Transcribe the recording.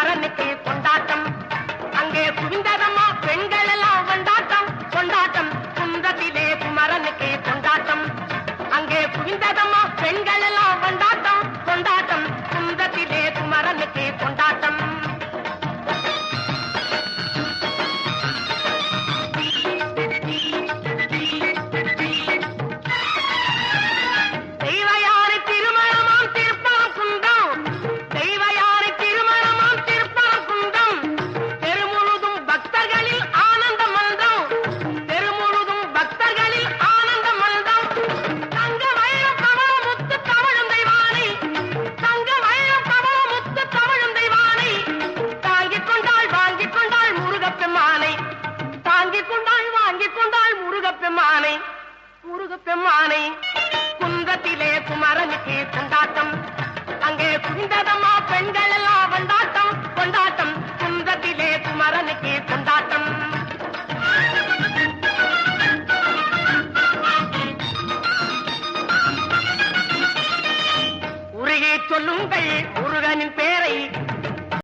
குமரனுக்கு கொண்டாட்டம். அங்கே குவிந்ததம்மா பெண்கள் எல்லாம் கொண்டாட்டம் கொண்டாட்டம். குன்றத்திலே குமரனுக்கு கொண்டாட்டம். அங்கே குவிந்ததம்மா பெண்கள் எல்லாம் கொண்டாட்டம் கொண்டாட்டம். குன்றத்திலே குமரனுக்கு கொண்டாட்டம். முருகப்பெம்மானை குன்றத்திலே குமரனுக்கு கொண்டாட்டம். அங்கே குவிந்ததம்மா பெண்கள் எல்லாம் கொண்டாட்டம் கொண்டாட்டம். குன்றத்திலே குமரனுக்கு கொண்டாட்டம். உருகி சொல்லுங்கள் முருகனின் பேரை,